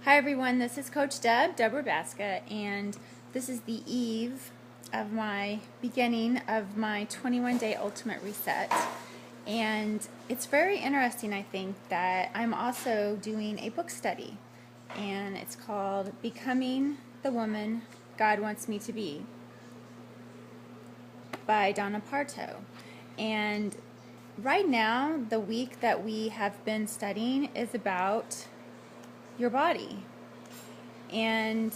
Hi everyone, this is Coach Deborah Basca, and this is the eve of my beginning of my 21-day ultimate reset. And it's very interesting, I think, that I'm also doing a book study, and it's called Becoming the Woman God Wants Me to Be by Donna Parto. And right now, the week that we have been studying is about your body. And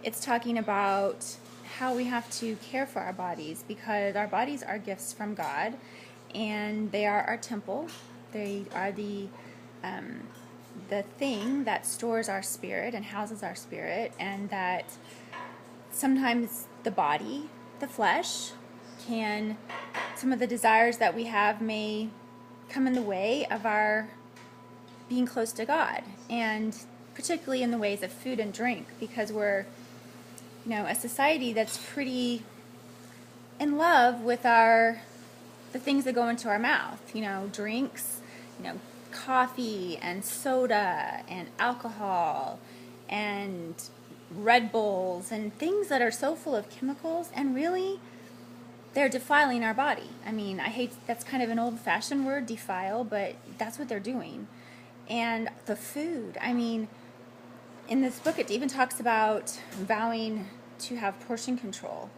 it's talking about how we have to care for our bodies, because our bodies are gifts from God, and they are our temple. They are the thing that stores our spirit and houses our spirit, and that sometimes the body, the flesh, some of the desires that we have may come in the way of our being close to God, and particularly in the ways of food and drink, because we're, a society that's pretty in love with the things that go into our mouth, drinks, coffee and soda and alcohol and Red Bulls and things that are so full of chemicals, and really they're defiling our body. That's kind of an old-fashioned word, defile, but that's what they're doing. And the food, in this book, it even talks about vowing to have portion control,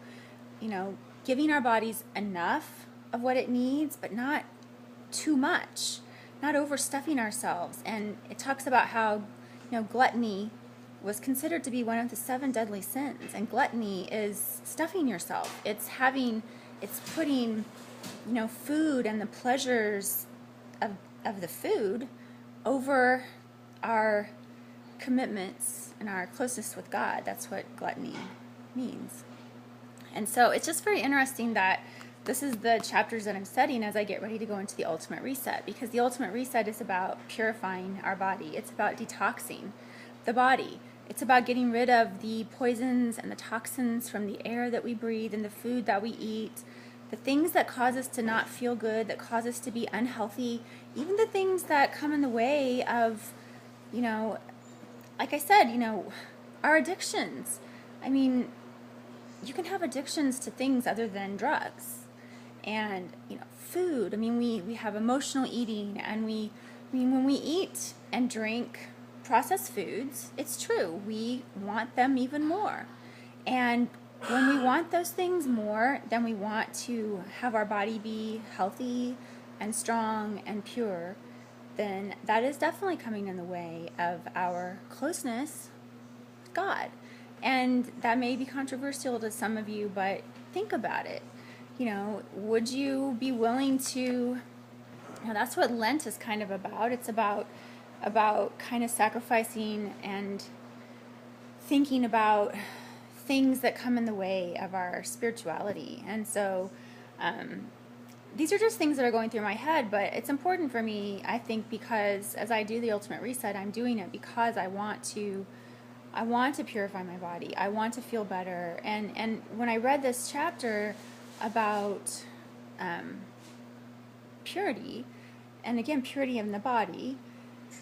giving our bodies enough of what it needs, but not too much, not overstuffing ourselves. And it talks about how, gluttony was considered to be one of the 7 deadly sins. And gluttony is stuffing yourself. It's putting, food and the pleasures of the food over our commitments and our closeness with God. That's what gluttony means. And so it's just very interesting that this is the chapters that I'm studying as I get ready to go into the ultimate reset, because the ultimate reset is about purifying our body. It's about detoxing the body. It's about getting rid of the poisons and the toxins from the air that we breathe and the food that we eat, the things that cause us to not feel good, that cause us to be unhealthy, even the things that come in the way of, like I said, our addictions. You can have addictions to things other than drugs. And, food. We have emotional eating, and when we eat and drink processed foods, it's true, we want them even more. And when we want those things more, then we want to have our body be healthy and strong and pure, then that is definitely coming in the way of our closeness with God. And that may be controversial to some of you, but think about it. Would you be willing to, that's what Lent is kind of about. It's about kind of sacrificing and thinking about things that come in the way of our spirituality. And so these are just things that are going through my head, but it's important for me, I think, because as I do the ultimate reset, I'm doing it because I want to purify my body. I want to feel better. And when I read this chapter about purity, and again, purity in the body,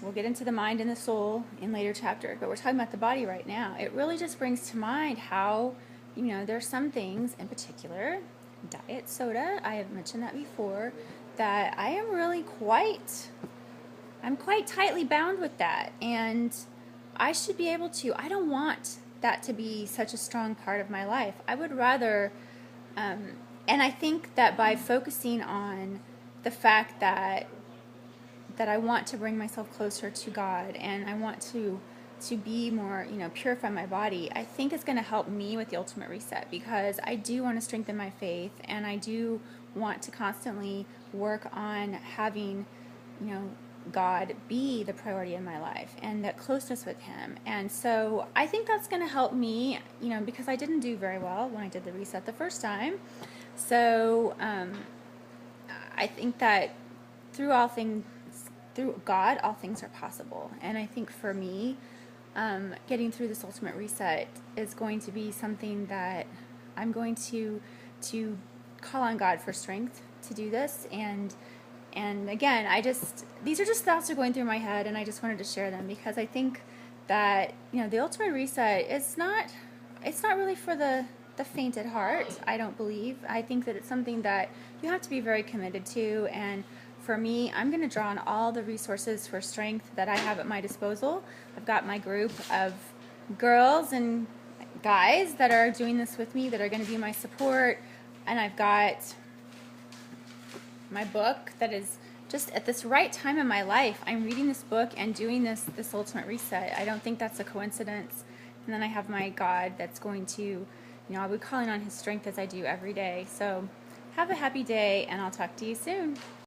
we'll get into the mind and the soul in later chapters, but we're talking about the body right now. It really just brings to mind how, there's some things, in particular, diet soda, I have mentioned that before, that I am really I'm quite tightly bound with that, and I should be able to, I don't want that to be such a strong part of my life. I would rather, and I think that by focusing on the fact that I want to bring myself closer to God, and I want to be more, purify my body, I think it's going to help me with the ultimate reset, because I do want to strengthen my faith, and I do want to constantly work on having, God be the priority in my life and that closeness with Him. And so I think that's going to help me, because I didn't do very well when I did the reset the first time. So I think that through God, all things are possible. And I think for me, getting through this ultimate reset is going to be something that I'm going to call on God for strength to do this. And again, these are just thoughts that are going through my head, and I just wanted to share them because I think that, you know, the ultimate reset is not, it's not really for the faint at heart, I don't believe. I think that it's something that you have to be very committed to, and for me, I'm going to draw on all the resources for strength that I have at my disposal. I've got my group of girls and guys that are doing this with me, that are going to be my support, and I've got my book that is just at this right time in my life. I'm reading this book and doing this ultimate reset. I don't think that's a coincidence. And then I have my God that's going to, you know, I'll be calling on his strength as I do every day. So have a happy day, and I'll talk to you soon.